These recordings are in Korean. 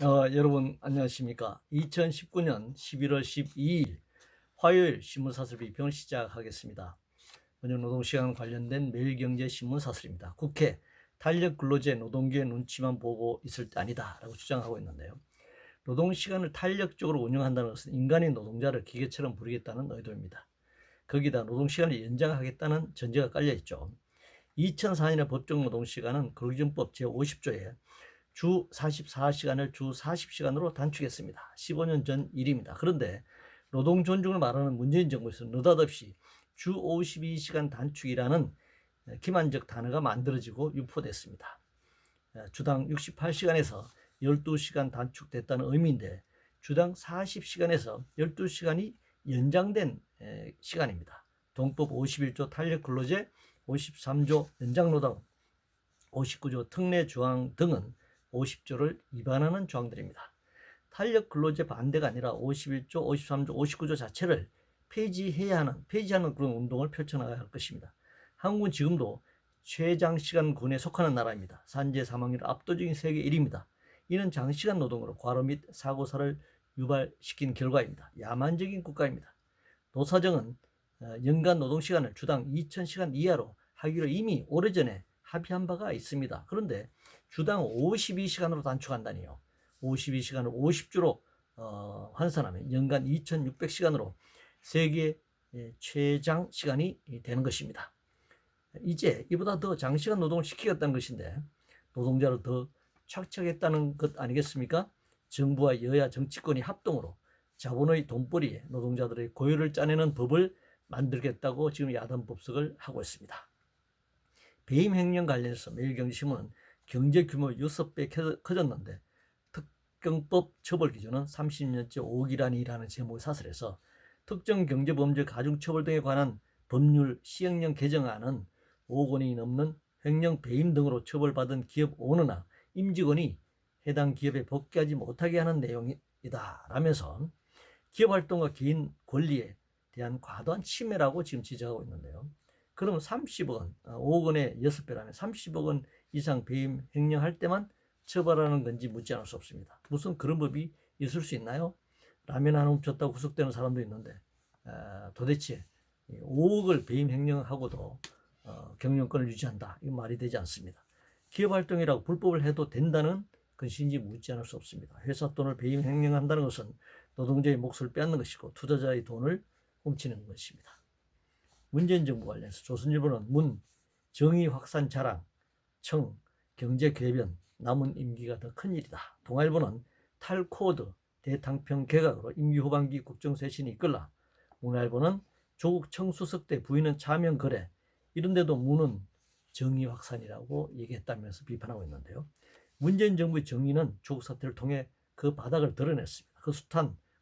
여러분 안녕하십니까? 2019년 11월 12일 화요일 신문사설 비평을 시작하겠습니다. 오늘 노동시간 관련된 매일경제신문사설입니다. 국회 탄력근로제 노동계의 눈치만 보고 있을 때 아니다 라고 주장하고 있는데요. 노동시간을 탄력적으로 운영한다는 것은 인간의 노동자를 기계처럼 부리겠다는 의도입니다. 거기다 노동시간을 연장하겠다는 전제가 깔려있죠. 2004년의 법정 노동시간은 근로기준법 제50조에 주 44시간을 주 40시간으로 단축했습니다. 15년 전 일입니다. 그런데 노동 존중을 말하는 문재인 정부에서 느닷없이 주 52시간 단축이라는 기만적 단어가 만들어지고 유포됐습니다. 주당 68시간에서 12시간 단축됐다는 의미인데 주당 40시간에서 12시간이 연장된 시간입니다. 동법 51조 탄력근로제, 53조 연장노동, 59조 특례조항 등은 50조를 위반하는 조항들입니다. 탄력근로제 반대가 아니라 51조, 53조, 59조 자체를 폐지하는 그런 운동을 펼쳐나가야 할 것입니다. 한국은 지금도 최장시간군에 속하는 나라입니다. 산재 사망률 압도적인 세계 1위입니다. 이는 장시간 노동으로 과로 및 사고사를 유발시킨 결과입니다. 야만적인 국가입니다. 노사정은 연간 노동시간을 주당 2000시간 이하로 하기로 이미 오래전에 합의한 바가 있습니다. 그런데 주당 52시간으로 단축한다니요. 52시간을 50주로 환산하면 연간 2600시간으로 세계 최장 시간이 되는 것입니다. 이제 이보다 더 장시간 노동을 시키겠다는 것인데 노동자를 더 착착했다는 것 아니겠습니까? 정부와 여야 정치권이 합동으로 자본의 돈벌이에 노동자들의 고요를 짜내는 법을 만들겠다고 지금 야단 법석을 하고 있습니다. 배임 횡령 관련해서 매일경제신문은 경제 규모 6배 커졌는데 특경법 처벌 기준은 30년째 5기란이라는 제목의 사설에서 특정 경제범죄 가중처벌 등에 관한 법률 시행령 개정안은 5억 원이 넘는 횡령 배임 등으로 처벌받은 기업 오너나 임직원이 해당 기업에 복귀하지 못하게 하는 내용이다 라면서 기업 활동과 개인 권리에 대한 과도한 침해라고 지금 지적하고 있는데요. 그러면 30억 원, 5억 원의 6배라면 30억 원 이상 배임 횡령할 때만 처벌하는 건지 묻지 않을 수 없습니다. 무슨 그런 법이 있을 수 있나요? 라면 하나 훔쳤다고 구속되는 사람도 있는데 도대체 5억을 배임 횡령하고도 경영권을 유지한다. 이건 말이 되지 않습니다. 기업 활동이라고 불법을 해도 된다는 것인지 묻지 않을 수 없습니다. 회사 돈을 배임 횡령한다는 것은 노동자의 몫을 빼앗는 것이고 투자자의 돈을 훔치는 것입니다. 문재인 정부 관련해서 조선일보는 문 정의 확산 자랑, 청 경제 궤변 남은 임기가 더 큰일이다. 동아일보는 탈코드 대탕평 개각으로 임기 후반기 국정쇄신이 이끌라. 문화일보는 조국 청수석 때 부인은 차명 거래 이런데도 문은 정의 확산이라고 얘기했다면서 비판하고 있는데요. 문재인 정부의 정의는 조국 사태를 통해 그 바닥을 드러냈습니다.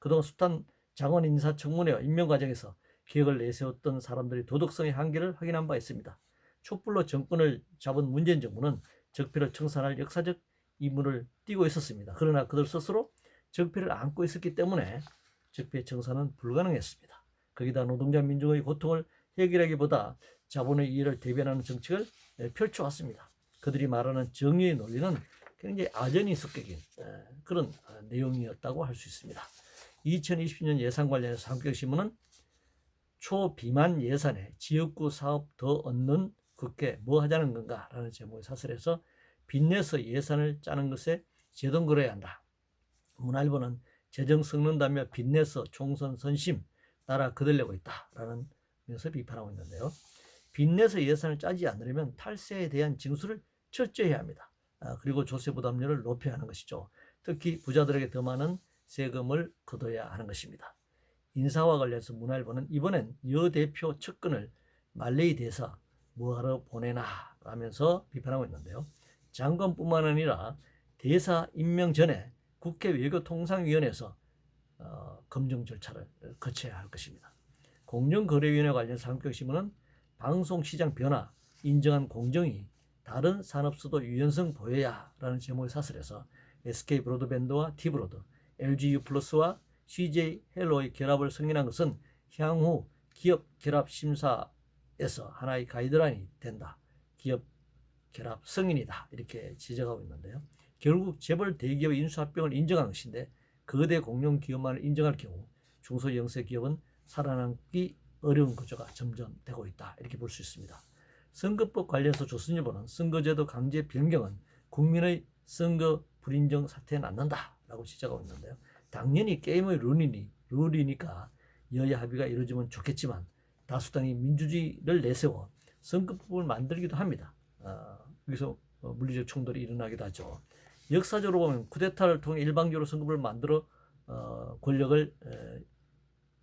그동안 숱한 장원 인사청문회와 임명 과정에서 기획을 내세웠던 사람들이 도덕성의 한계를 확인한 바 있습니다. 촛불로 정권을 잡은 문재인 정부는 적폐를 청산할 역사적 임무를 띠고 있었습니다. 그러나 그들 스스로 적폐를 안고 있었기 때문에 적폐 청산은 불가능했습니다. 거기다 노동자 민중의 고통을 해결하기보다 자본의 이해를 대변하는 정책을 펼쳐왔습니다. 그들이 말하는 정의의 논리는 굉장히 아전이 섞여진 그런 내용이었다고 할 수 있습니다. 2020년 예산 관련해서 한국경제신문은 초비만 예산에 지역구 사업 더 얻는 국회 뭐 하자는 건가 라는 제목의 사설에서 빚내서 예산을 짜는 것에 제동 걸어야 한다. 문화일보는 재정 썩는다며 빚내서 총선 선심 나라 거들려고 있다라는 면서 비판하고 있는데요. 빚내서 예산을 짜지 않으려면 탈세에 대한 징수를 철저히 해야 합니다. 그리고 조세 부담률을 높여야 하는 것이죠. 특히 부자들에게 더 많은 세금을 거둬야 하는 것입니다. 인사와 관련해서 문화일보는 이번엔 여 대표 측근을 말레이 대사 뭐하러 보내나 라면서 비판하고 있는데요. 장관뿐만 아니라 대사 임명 전에 국회 외교통상위원회에서 검증 절차를 거쳐야 할 것입니다. 공정거래위원회 관련해서 한국경제신문은 방송시장 변화, 인정한 공정이 다른 산업수도 유연성 보여야 라는 제목의 사설에서 SK브로드밴드와 T브로드, LG유플러스와 CJ 헬로의 결합을 승인한 것은 향후 기업 결합 심사에서 하나의 가이드라인이 된다. 기업 결합 승인이다. 이렇게 지적하고 있는데요. 결국 재벌 대기업의 인수합병을 인정한 것인데 거대 공룡기업만을 인정할 경우 중소영세 기업은 살아남기 어려운 구조가 점점 되고 있다. 이렇게 볼 수 있습니다. 선거법 관련해서 조선일보는 선거제도 강제 변경은 국민의 선거 불인정 사태에 낳는다라고 지적하고 있는데요. 당연히 게임의 룰이니까 여야 합의가 이루어지면 좋겠지만 다수당이 민주주의를 내세워 선거법을 만들기도 합니다. 여기서 물리적 충돌이 일어나기도 하죠. 역사적으로 보면 쿠데타를 통해 일방적으로 선거법을 만들어 권력을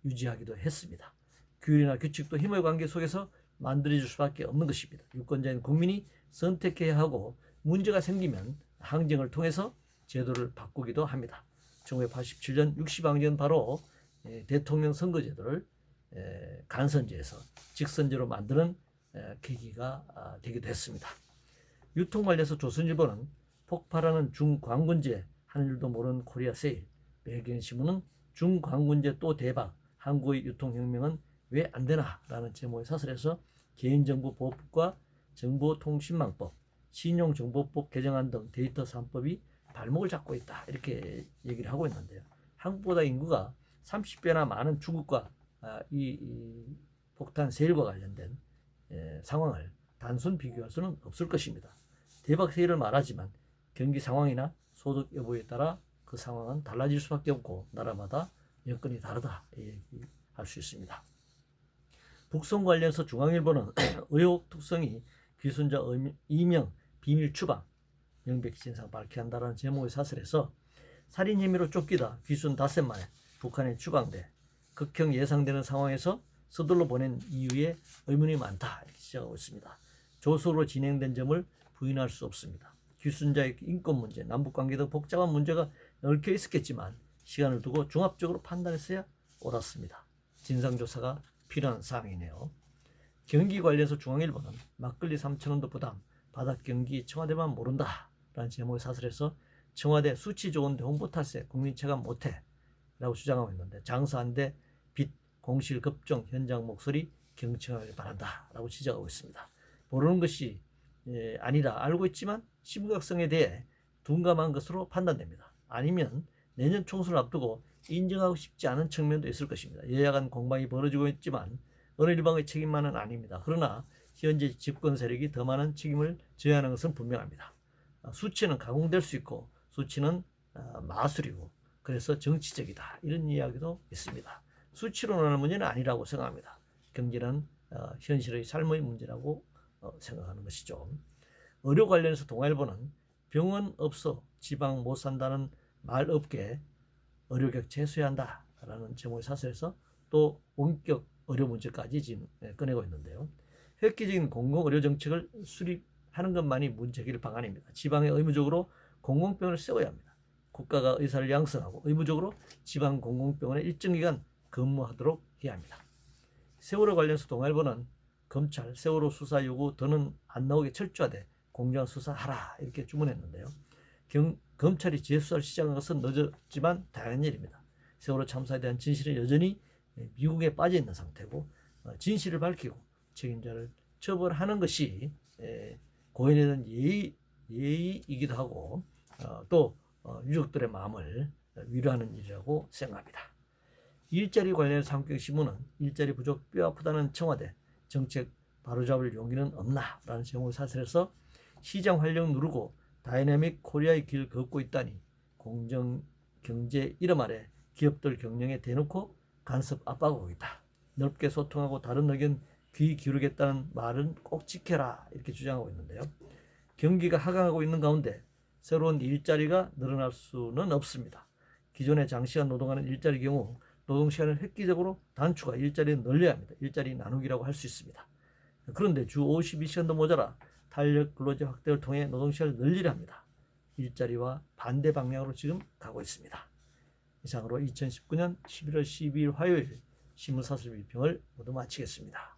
유지하기도 했습니다. 규율이나 규칙도 힘의 관계 속에서 만들어질 수밖에 없는 것입니다. 유권자인 국민이 선택해야 하고 문제가 생기면 항쟁을 통해서 제도를 바꾸기도 합니다. 1987년 60항쟁은 바로 대통령 선거제도를 간선제에서 직선제로 만드는 계기가 되기도 했습니다. 유통 관련해서 조선일보는 폭발하는 중광군제, 하늘도 모르는 코리아 세일, 매일경제신문은 중광군제 또 대박, 한국의 유통혁명은 왜 안 되나? 라는 제목의 사설에서 개인정보보호법과 정보통신망법, 신용정보법 개정안 등 데이터 3법이 발목을 잡고 있다. 이렇게 얘기를 하고 있는데요. 한국보다 인구가 30배나 많은 중국과 이 폭탄 세일과 관련된 상황을 단순 비교할 수는 없을 것입니다. 대박 세일을 말하지만 경기 상황이나 소득 여부에 따라 그 상황은 달라질 수밖에 없고 나라마다 여건이 다르다 할 수 있습니다. 북송 관련해서 중앙일보는 의혹 특성이 귀순자 이명 비밀 추방 명백히 진상 밝혀야 한다는 제목의 사설에서 살인 혐의로 쫓기다 귀순 닷새 만에 북한에 추방돼 극형 예상되는 상황에서 서둘러 보낸 이유에 의문이 많다 이렇게 지적하고 있습니다. 조속으로 진행된 점을 부인할 수 없습니다. 귀순자의 인권 문제, 남북관계 등 복잡한 문제가 얽혀 있었겠지만 시간을 두고 종합적으로 판단했어야 옳았습니다. 진상조사가 필요한 사항이네요. 경기 관련해서 중앙일보는 막걸리 3,000원도 부담, 바닥 경기 청와대만 모른다 라는 제목의 사설에서 청와대 수치 좋은데 홍보 탈세, 국민 체감 못해 라고 주장하고 있는데 장사 안 돼, 빚, 공실 급증, 현장 목소리 경청하길 바란다 라고 지적하고 있습니다. 모르는 것이 아니라 알고 있지만 심각성에 대해 둔감한 것으로 판단됩니다. 아니면 내년 총선을 앞두고 인정하고 싶지 않은 측면도 있을 것입니다. 여야 간 공방이 벌어지고 있지만 어느 일방의 책임만은 아닙니다. 그러나 현재 집권 세력이 더 많은 책임을 져야 하는 것은 분명합니다. 수치는 가공될 수 있고 수치는 마술이고 그래서 정치적이다 이런 이야기도 있습니다. 수치로 나는 문제는 아니라고 생각합니다. 경제는 현실의 삶의 문제라고 생각하는 것이죠. 의료 관련해서 동아일보는 병원 없어 지방 못 산다는 말 없게 의료 격차 해소해야 한다라는 제목의 사설에서 또 원격 의료 문제까지 지금 꺼내고 있는데요. 획기적인 공공의료 정책을 수립하는 것만이 문제 해결 방안입니다. 지방에 의무적으로 공공병원을 세워야 합니다. 국가가 의사를 양성하고 의무적으로 지방 공공병원에 일정 기간 근무하도록 해야 합니다. 세월호 관련해서 동아일보는 검찰 세월호 수사 요구 더는 안 나오게 철저하되 공정한 수사하라 이렇게 주문했는데요. 검찰이 재수사를 시작한 것은 늦었지만 다행한 일입니다. 세월호 참사에 대한 진실은 여전히 미국에 빠져 있는 상태고 진실을 밝히고 책임자를 처벌하는 것이 고인에 대한 예의이기도 하고 또 유족들의 마음을 위로하는 일이라고 생각합니다. 일자리 관련해서 한국경제신문은 일자리 부족 뼈 아프다는 청와대 정책 바로잡을 용기는 없나 라는 제목을 사설해서 시장 활력 누르고 다이내믹 코리아의 길 걷고 있다니 공정 경제 이름 아래 기업들 경영에 대놓고 간섭 압박하고 있다. 넓게 소통하고 다른 의견 귀 기울이겠다는 말은 꼭 지켜라 이렇게 주장하고 있는데요. 경기가 하강하고 있는 가운데 새로운 일자리가 늘어날 수는 없습니다. 기존에 장시간 노동하는 일자리 경우 노동시간을 획기적으로 단축하 일자리를 늘려야 합니다. 일자리 나누기라고 할 수 있습니다. 그런데 주 52시간도 모자라 탄력 근로제 확대를 통해 노동시간을 늘리려 합니다. 일자리와 반대 방향으로 지금 가고 있습니다. 이상으로 2019년 11월 12일 화요일 신문사설 비평을 모두 마치겠습니다.